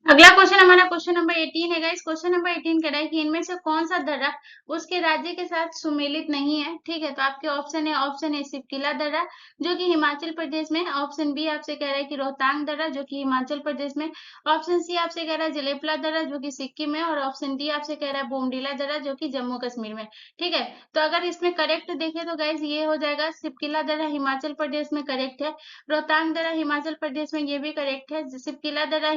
अगला क्वेश्चन हमारा क्वेश्चन नंबर 18 है गाइस। क्वेश्चन नंबर 18 कह रहा है कि इनमें से कौन सा दर्रा उसके राज्य के साथ सुमेलित नहीं है, ठीक है। तो आपके ऑप्शन ए सिपकिला दर्रा जो कि हिमाचल प्रदेश में है, ऑप्शन बी आपसे कह रहा है कि रोहतांग दर्रा जो कि हिमाचल प्रदेश में, ऑप्शन सी आपसे कह रहा है जलेपला दर्रा जो कि सिक्किम में, और ऑप्शन डी आपसे कह रहा है बोमडीला दर्रा जो कि जम्मू कश्मीर में, ठीक है। तो अगर इसमें करेक्ट देखें तो गाइस ये हो जाएगा सिपकिला दर्रा हिमाचल प्रदेश में करेक्ट है, रोहतांग दर्रा हिमाचल प्रदेश में ये भी करेक्ट है, सिपकिला दर्रा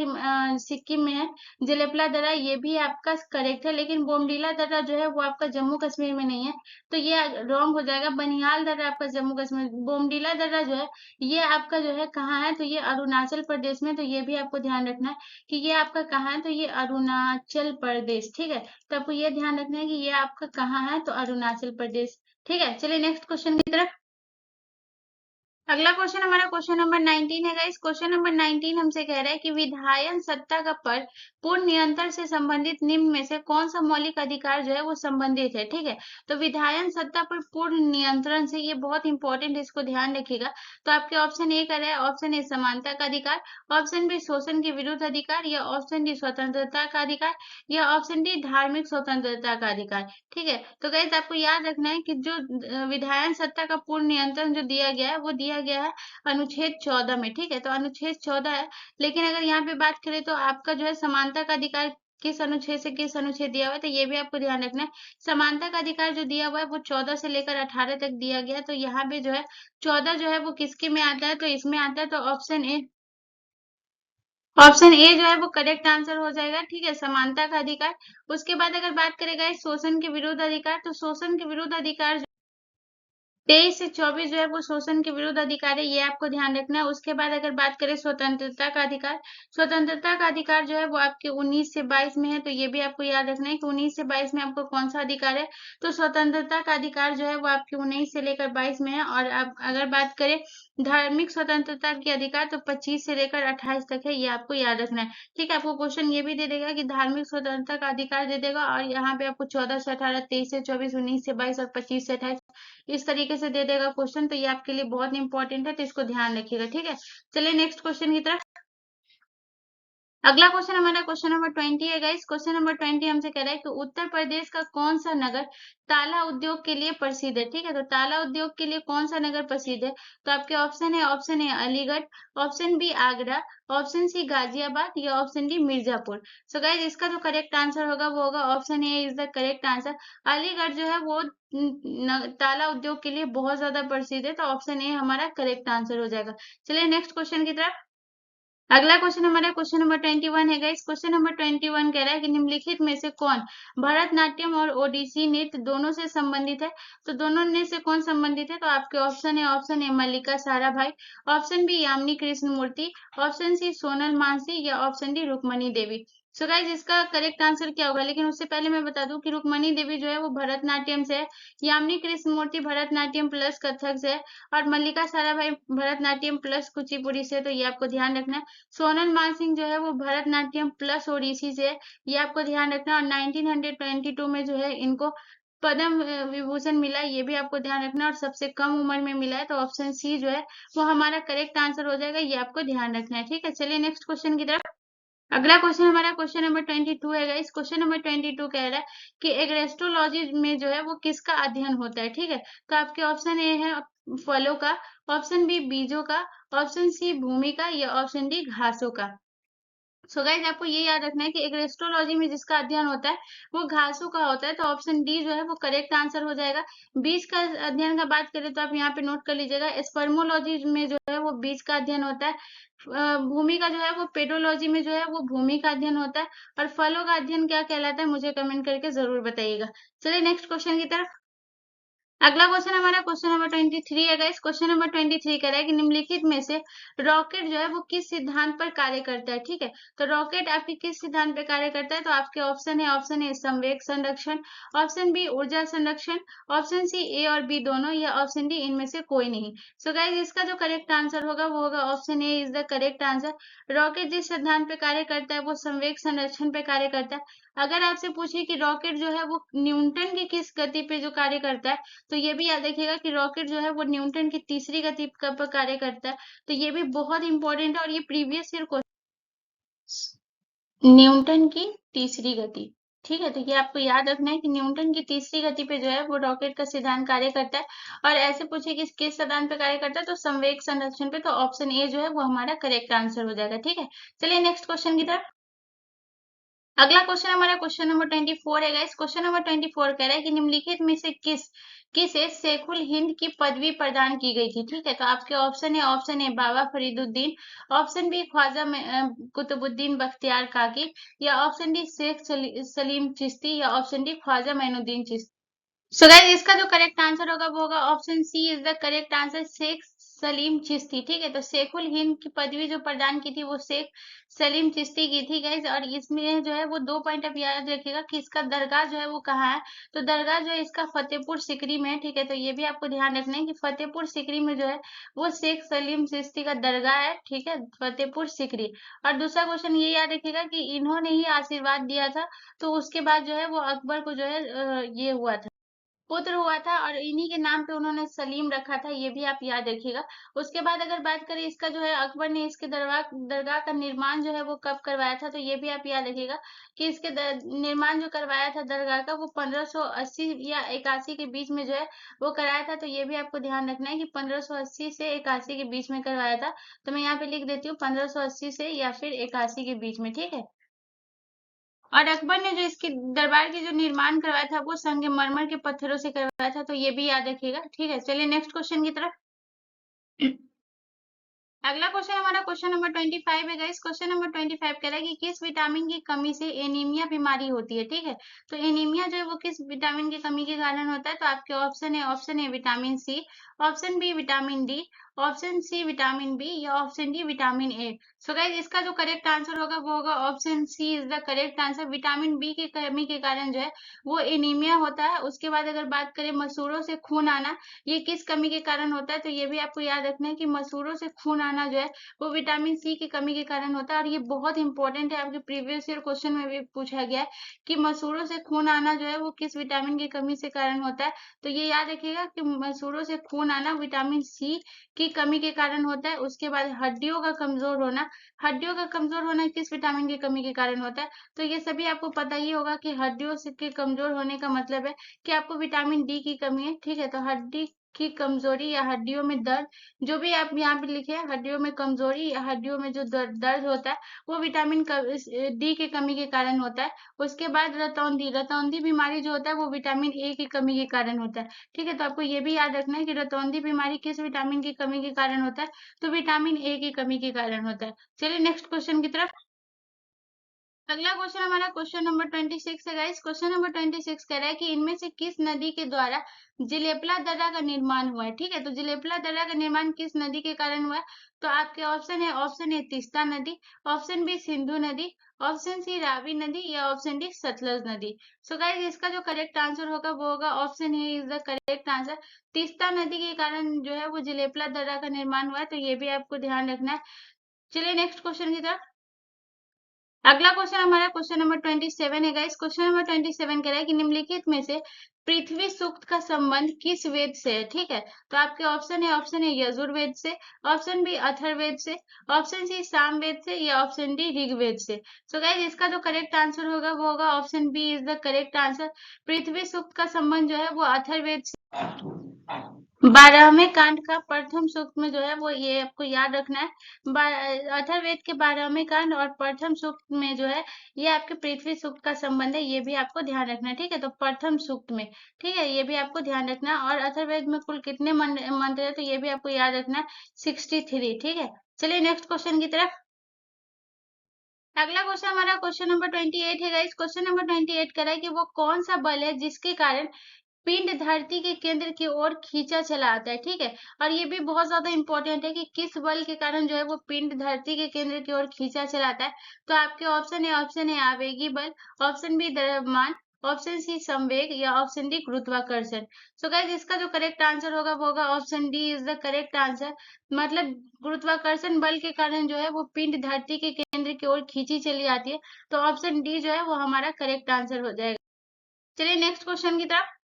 सिक्किम में है, जलेपला दर्रा ये भी आपका करेक्ट है, लेकिन बोमडीला दर्रा जो है वो आपका जम्मू कश्मीर में नहीं है। तो ये रॉन्ग हो जाएगा। बनिहाल दर्रा आपका जम्मू कश्मीर, बोमडीला दर्रा जो है ये आपका जो है कहाँ है, तो ये अरुणाचल प्रदेश में। तो ये भी आपको ध्यान रखना है कि ये आपका कहाँ है, तो ये अरुणाचल प्रदेश, ठीक है। तो आपको ये ध्यान रखना है कि ये आपका कहाँ है, तो अरुणाचल प्रदेश, ठीक है। चलिए नेक्स्ट क्वेश्चन की तरफ। अगला क्वेश्चन हमारा क्वेश्चन नंबर 19 है गाइस। क्वेश्चन नंबर 19 हमसे कह रहा है कि विधायन सत्ता का पर पूर्ण नियंत्रण से संबंधित निम्न में से कौन सा मौलिक अधिकार जो है वो संबंधित है, ठीक है। तो विधायन सत्ता पर पूर्ण नियंत्रण से, ये बहुत इंपॉर्टेंट, इसको ध्यान रखिएगा। तो आपके ऑप्शन ए कर रहा है, ऑप्शन ए समानता का अधिकार, ऑप्शन बी शोषण के विरुद्ध अधिकार, या ऑप्शन डी स्वतंत्रता का अधिकार, या ऑप्शन डी धार्मिक स्वतंत्रता का अधिकार, ठीक है। तो गाइस आपको याद रखना है कि जो विधायन सत्ता का पूर्ण नियंत्रण जो दिया गया है वो दिया गया है अनुच्छेद 14 में, ठीक है। तो अनुच्छेद 14 है, लेकिन अगर यहाँ पे बात करें तो आपका जो है समानता का अधिकार किस अनुच्छेद से किस अनुच्छेद दिया हुआ है, तो ये भी आपको ध्यान रखना है। समानता का अधिकार जो दिया हुआ है वो 14 से लेकर 18 तक दिया गया है। तो यहाँ पे जो है 14 जो है वो किसके में आता है, तो इसमें आता है। तो ऑप्शन ए जो है वो करेक्ट आंसर हो जाएगा, ठीक है, समानता का अधिकार। उसके बाद अगर बात करेगा शोषण के विरुद्ध अधिकार, तो शोषण के विरुद्ध अधिकार 23 से 24 जो है वो शोषण के विरुद्ध अधिकार है, ये आपको ध्यान रखना है। उसके बाद अगर बात करें स्वतंत्रता का अधिकार, स्वतंत्रता का अधिकार जो है वो आपके 19 से 22 में है। तो ये भी आपको याद रखना है कि 19 से 22 में आपको कौन सा अधिकार है, तो स्वतंत्रता का अधिकार जो है वो आपके 19 से लेकर 22 में है। और आप अगर बात करें धार्मिक स्वतंत्रता के अधिकार, तो 25 से लेकर 28 तक है, ये आपको याद रखना है, ठीक है। आपको क्वेश्चन ये भी दे देगा कि धार्मिक स्वतंत्रता का अधिकार दे देगा, और यहाँ पे आपको 14 से 18, 23 से 24, 19 से 22 और 25 से 28 इस तरीके से दे देगा क्वेश्चन। तो ये आपके लिए बहुत इंपॉर्टेंट है, तो इसको ध्यान रखिएगा, ठीक है। चलिए नेक्स्ट क्वेश्चन की तरफ। अगला क्वेश्चन हमारा क्वेश्चन नंबर 20 है गाइस। क्वेश्चन नंबर 20 हमसे कह रहा है कि उत्तर प्रदेश का कौन सा नगर ताला उद्योग के लिए प्रसिद्ध है। ठीक है, तो ताला उद्योग के लिए कौन सा नगर प्रसिद्ध है? तो आपके ऑप्शन है, option A Aligarh, option B Agra, option C Ghaziabad या option D Mirzapur. So guys इसका जो करेक्ट आंसर होगा वो होगा option A is the correct answer. Aligarh जो है वो ताला उद्योग के लिए बहुत ज्यादा प्रसिद्ध है, तो ऑप्शन ए हमारा करेक्ट आंसर हो जाएगा। चलिए नेक्स्ट क्वेश्चन की तरफ। अगला क्वेश्चन हमारा क्वेश्चन नंबर 21 है गाइस। क्वेश्चन नंबर 21 कह रहा है कि निम्नलिखित में से कौन भरतनाट्यम और ओडिसी नृत्य दोनों से संबंधित है। तो दोनों में से कौन संबंधित है? तो आपके ऑप्शन है, option A Mallika Sarabhai, option B Yamini Krishnamurthy, option C Sonal Mansi या option D Rukmini Devi. So guys इसका करेक्ट आंसर क्या होगा, लेकिन उससे पहले मैं बता दूं कि रुक्मणी देवी जो है वो भरतनाट्यम से है, यामिनी कृष्णमूर्ति भरतनाट्यम प्लस कथक से है, और मल्लिका साराभाई भरतनाट्यम प्लस कुचिपुड़ी से है, तो ये आपको ध्यान रखना है। सोनल मानसिंह जो है वो भरतनाट्यम प्लस ओडिसी से है, ये आपको ध्यान रखना। और 1922 में जो है इनको पद्म विभूषण मिला, ये भी आपको ध्यान रखना, और सबसे कम उम्र में मिला है, तो ऑप्शन सी जो है वो हमारा करेक्ट आंसर हो जाएगा, ये आपको ध्यान रखना है। ठीक है, चलिए नेक्स्ट क्वेश्चन की तरफ। अगला क्वेश्चन हमारा क्वेश्चन नंबर 22 है गाइस। क्वेश्चन नंबर 22 कह रहा है कि एग्रेस्टोलॉजी में जो है वो किसका अध्ययन होता है। ठीक है, तो आपके ऑप्शन ए है फलों का, ऑप्शन बी बीजों का, ऑप्शन सी भूमि का या ऑप्शन डी घासों का। सो गाइज आपको ये याद रखना है कि एग्रेस्टोलॉजी में जिसका अध्ययन होता है वो घासों का होता है, तो ऑप्शन डी जो है वो करेक्ट आंसर हो जाएगा। बीज का अध्ययन का बात करें तो आप यहाँ पे नोट कर लीजिएगा, स्पर्मोलॉजी में जो है वो बीज का अध्ययन होता है। भूमि का जो है वो पेडोलॉजी में जो है वो भूमि का अध्ययन होता है। और फलों का अध्ययन क्या कहलाता है, मुझे कमेंट करके जरूर बताइएगा। चलिए नेक्स्ट क्वेश्चन की तरफ। अगला क्वेश्चन हमारा क्वेश्चन नंबर 23 है गाइस। क्वेश्चन नंबर 23 कह रहा है कि निम्नलिखित में से रॉकेट जो है वो किस सिद्धांत पर कार्य करता है। ठीक है, तो रॉकेट आपके किस सिद्धांत पर कार्य करता है? तो आपके ऑप्शन है, ऑप्शन ए संवेग संरक्षण, ऑप्शन बी ऊर्जा संरक्षण, ऑप्शन सी ए और बी दोनों या ऑप्शन डी इनमें से कोई नहीं। सो गाइस इसका जो करेक्ट आंसर होगा वो होगा option A is the correct answer. Rocket जिस सिद्धांत पे कार्य करता है वो संवेग संरक्षण पे कार्य करता है। अगर आपसे पूछे कि रॉकेट जो है वो न्यूटन की किस गति पे जो कार्य करता है, तो ये भी याद रखिएगा कि रॉकेट जो है वो न्यूटन की तीसरी गति पर कार्य करता है, तो ये भी बहुत इंपॉर्टेंट है, और ये प्रीवियस ईयर क्वेश्चन, न्यूटन की तीसरी गति। ठीक है, तो ये आपको याद रखना है कि न्यूटन की तीसरी गति पे जो है वो रॉकेट का सिद्धांत कार्य करता है। और ऐसे पूछे कि किस सिद्धांत पे कार्य करता है, तो संवेग संरक्षण पे, तो ऑप्शन ए जो है वो हमारा करेक्ट आंसर हो जाएगा। ठीक है, चलिए नेक्स्ट क्वेश्चन की तरफ। अगला क्वेश्चन हमारा क्वेश्चन नंबर 24 है गाइस। क्वेश्चन नंबर 24 कह रहा है कि निम्नलिखित में से किसे शेखुल हिंद की पदवी प्रदान की गई थी। ठीक है, तो आपके ऑप्शन है, option A Baba Fariduddin, option B Khwaja Qutbuddin Bakhtiyar Kaki या ऑप्शन डी शेख सलीम चिश्ती या option D Khwaja Moinuddin Chishti. So guys इसका जो करेक्ट आंसर होगा वो होगा option C is the correct answer, Sheikh Salim Chishti. ठीक है, तो शेखुल हिंद की पदवी जो प्रदान की थी वो शेख सलीम चिश्ती की थी गाइस। और इसमें जो है वो 2 पॉइंट आप याद रखिएगा कि इसका दरगाह जो है वो कहाँ है। तो दरगाह जो है इसका फतेहपुर सिकरी में है। ठीक है, तो ये भी आपको ध्यान रखना है कि फतेहपुर सिकरी में जो है वो शेख सलीम चिश्ती का दरगाह है। ठीक है, फतेहपुर सिकरी। और दूसरा क्वेश्चन ये याद रखिएगा कि इन्होंने ही आशीर्वाद दिया था, तो उसके बाद जो है वो अकबर को जो है ये हुआ था, पुत्र हुआ था, और इन्हीं के नाम पे उन्होंने सलीम रखा था, ये भी आप याद रखिएगा। उसके बाद अगर बात करें इसका जो है अकबर ने इसके दरगाह दरगाह का निर्माण जो है वो कब करवाया था, तो ये भी आप याद रखिएगा कि इसके निर्माण जो करवाया था दरगाह का वो 1580 या 81 के बीच में जो है वो कराया था। तो ये भी आपको ध्यान रखना है कि 1580 से 81 के बीच में करवाया था। तो मैं यहाँ पे लिख देती हूँ 1580 से या फिर 81 के बीच में। ठीक है, और अकबर ने जो इसके दरबार की जो निर्माण करवाया था वो संगमरमर के पत्थरों से करवाया था, तो ये भी याद रखिएगा। ठीक है, चलिए नेक्स्ट क्वेश्चन की तरफ। अगला क्वेश्चन हमारा क्वेश्चन नंबर 25 है गाइस। क्वेश्चन नंबर 25 कह रहा है कि किस विटामिन की कमी से एनीमिया बीमारी होती है। ठीक है, तो एनीमिया जो है वो किस विटामिन की कमी के कारण होता है, तो आपके ऑप्शन है, option A vitamin C, option B vitamin D, option C vitamin B या option D vitamin A. So guys इसका जो करेक्ट आंसर होगा वो होगा option C is the correct answer. Vitamin B की कमी के कारण जो है वो एनीमिया होता है। उसके बाद अगर बात करें मसूड़ों से खून आना, ये किस कमी के कारण होता है, तो ये भी आपको याद रखना है कि मसूड़ों से खून आना जो है वो विटामिन सी की कमी के कारण होता है। और ये बहुत इंपॉर्टेंट है, आपके प्रीवियस ईयर क्वेश्चन में भी पूछा गया है कि मसूड़ों से खून आना जो है वो किस विटामिन की कमी से कारण होता है। तो ये याद रखिएगा कि मसूड़ों से खून आना विटामिन सी की कमी के कारण होता है। उसके बाद हड्डियों का कमजोर होना, हड्डियों का कमजोर होना किस विटामिन की कमी के कारण होता है? तो ये सभी आपको पता ही होगा कि हड्डियों से के कमजोर होने का मतलब है कि आपको विटामिन डी की कमी है। ठीक है, तो हड्डी की कमजोरी या हड्डियों में दर्द, जो भी आप यहाँ पे लिखे हैं, हड्डियों में कमजोरी या हड्डियों में जो दर्द होता है वो विटामिन डी की कमी के कारण होता है। उसके बाद रतौंधी, रतौंधी बीमारी जो होता है वो विटामिन ए की कमी के कारण होता है। ठीक है, तो आपको ये भी याद रखना है कि रतौंधी बीमारी किस विटामिन की कमी के कारण होता है? तो विटामिन ए की कमी के कारण होता है। चलिए नेक्स्ट क्वेश्चन की तरफ। अगला क्वेश्चन हमारा क्वेश्चन नंबर 26 है गाइस। क्वेश्चन नंबर 26 कह रहा है कि इनमें से किस नदी के द्वारा जिलेपला दर्रा का निर्माण हुआ है? ठीक है, तो जिलेपला दर्रा का निर्माण किस नदी के कारण हुआ है? तो आपके ऑप्शन ए तीस्ता नदी, ऑप्शन बी सिंधु नदी, ऑप्शन सी रावी नदी या ऑप्शन डी सतलज नदी। सो गाइस इसका जो करेक्ट आंसर होगा वो होगा option A is the correct answer. Teesta नदी के कारण जो है वो जिलेपला दर्रा का निर्माण हुआ है, तो ये भी आपको ध्यान रखना है। चलिए नेक्स्ट क्वेश्चन की तरफ। अगला क्वेश्चन हमारा क्वेश्चन नंबर 27 है गाइस। क्वेश्चन नंबर 27 कह रहा है कि निम्नलिखित में से पृथ्वी सूक्त का संबंध किस वेद से है? ठीक है, तो आपके ऑप्शन है यजुर्वेद से, ऑप्शन बी अथर्ववेद से, ऑप्शन सी सामवेद से या ऑप्शन डी ऋग्वेद से। सो गाइस इसका जो करेक्ट आंसर होगा वो होगा option B is the correct answer. Prithvi Sukta का संबंध जो है वो अथर्ववेद से। 12वें कांड का प्रथम सूक्त में जो है वो ये आपको याद रखना है। अथर्ववेद के 12वें कांड और प्रथम सूक्त में जो है ये आपके पृथ्वी सूक्त का संबंध है, ये भी आपको ध्यान रखना है। ठीक है, तो प्रथम सूक्त में, ठीक है, ये भी आपको ध्यान रखना है। और अथर्ववेद में कुल कितने मंत्र है तो ये भी आपको याद रखना है, 63। ठीक है, चलिए नेक्स्ट क्वेश्चन की तरफ। अगला क्वेश्चन हमारा क्वेश्चन नंबर 28 है गाइस। क्वेश्चन नंबर 28 कह रहा है कि वो कौन सा बल है जिसके कारण पिंड धरती के केंद्र की ओर खींचा चला आता है? ठीक है, और ये भी बहुत ज्यादा इंपॉर्टेंट है कि किस बल के कारण जो है वो पिंड धरती के केंद्र की ओर खींचा चलाता है। तो आपके ऑप्शन है आवेगी बल, ऑप्शन बी द्रव्यमान, ऑप्शन सी संवेग या ऑप्शन डी गुरुत्वाकर्षण। सो गाइस इसका जो करेक्ट आंसर होगा वो होगा option D is the correct answer. मतलब गुरुत्वाकर्षण बल के कारण जो है वो पिंड धरती के केंद्र की ओर खींची चली आती है, तो ऑप्शन डी जो है वो हमारा करेक्ट आंसर हो जाएगा। चलिए नेक्स्ट क्वेश्चन की तरफ।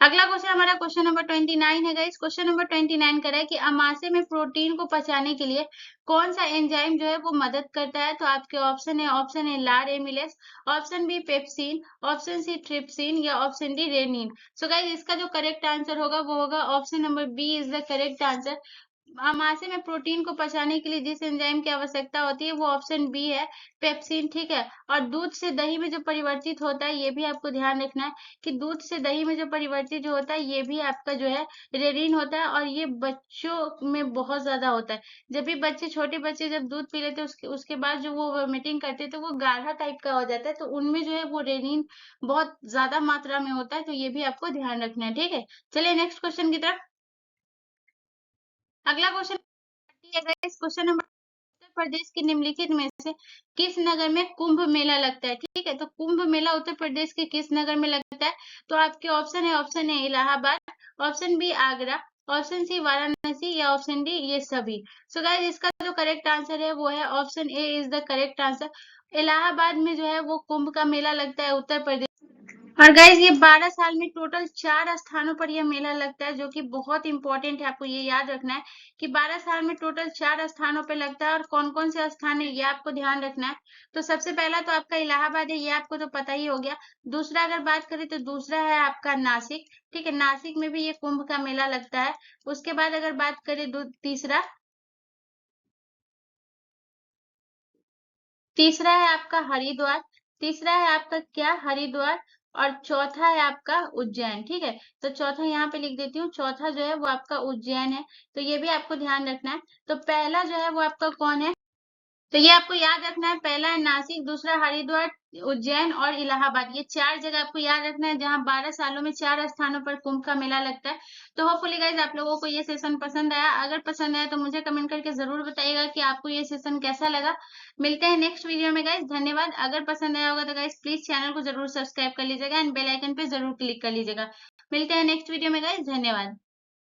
अगला क्वेश्चन हमारा क्वेश्चन नंबर 29 है गाइस। क्वेश्चन नंबर 29 कह रहा है कि अमाशय में प्रोटीन को पचाने के लिए कौन सा एंजाइम जो है वो मदद करता है? तो आपके ऑप्शन है लार amylase, option B pepsin, option C trypsin या option D rennin. So guys इसका जो करेक्ट आंसर होगा वो होगा option number B is the correct answer. अमाशय में प्रोटीन को पचाने के लिए जिस एंजाइम की आवश्यकता होती है वो ऑप्शन बी है, पेप्सिन। ठीक है, और दूध से दही में जो परिवर्तित होता है ये भी आपको ध्यान रखना है कि दूध से दही में जो परिवर्तित जो होता है ये भी आपका जो है रेनिन होता है, और ये बच्चों में बहुत ज्यादा होता है। जब भी छोटे बच्चे जब दूध पी लेते हैं उसके बाद जो वो वोमिटिंग करते हैं तो वो गाढ़ा टाइप का हो जाता है, तो उनमें जो है वो रेनिन बहुत ज्यादा मात्रा में होता है, तो ये भी आपको ध्यान रखना है। ठीक है, चलिए नेक्स्ट क्वेश्चन की तरफ। अगला question question number, Uttar Pradesh के निम्नलिखित में से किस नगर में कुंभ मेला लगता है? ठीक है, तो कुंभ मेला उत्तर प्रदेश के किस नगर में लगता है? तो आपके ऑप्शन है Allahabad, option B Agra, option C Varanasi या ऑप्शन डी ये सभी। सो गाइस इसका जो करेक्ट आंसर है वो है option A is the correct answer. Allahabad में जो है वो कुंभ का मेला लगता है उत्तर प्रदेश। और गाइज ये 12 साल में टोटल 4 स्थानों पर यह मेला लगता है, जो कि बहुत इंपॉर्टेंट है, आपको ये याद रखना है कि 12 साल में टोटल 4 स्थानों पर लगता है। और कौन कौन से स्थान है ये आपको ध्यान रखना है। तो सबसे पहला तो आपका इलाहाबाद है, ये आपको तो पता ही हो गया। दूसरा अगर बात करें तो दूसरा है आपका नासिक। ठीक है, नासिक में भी ये कुंभ का मेला लगता है। उसके बाद अगर बात करें तीसरा तीसरा है आपका हरिद्वार। तीसरा है आपका क्या, हरिद्वार। और चौथा है आपका उज्जैन। ठीक है, तो चौथा यहाँ पे लिख देती हूँ, चौथा जो है वो आपका उज्जैन है, तो ये भी आपको ध्यान रखना है। तो पहला जो है वो आपका कौन है? तो ये आपको याद रखना है, पहला है नासिक, दूसरा हरिद्वार, उज्जैन और इलाहाबाद। ये 4 जगह आपको याद रखना है जहां 12 सालों में 4 स्थानों पर कुंभ का मेला लगता है। तो होपफुली गाइज आप लोगों को ये सेशन पसंद आया। अगर पसंद आया तो मुझे कमेंट करके जरूर बताइएगा कि आपको ये सेशन कैसा लगा। मिलते हैं नेक्स्ट वीडियो में गाइज, धन्यवाद। अगर पसंद आया होगा तो गाइज प्लीज चैनल को जरूर सब्सक्राइब कर लीजिएगा एंड बेल आइकन पे जरूर क्लिक कर लीजिएगा। मिलते हैं नेक्स्ट वीडियो में गाइज, धन्यवाद।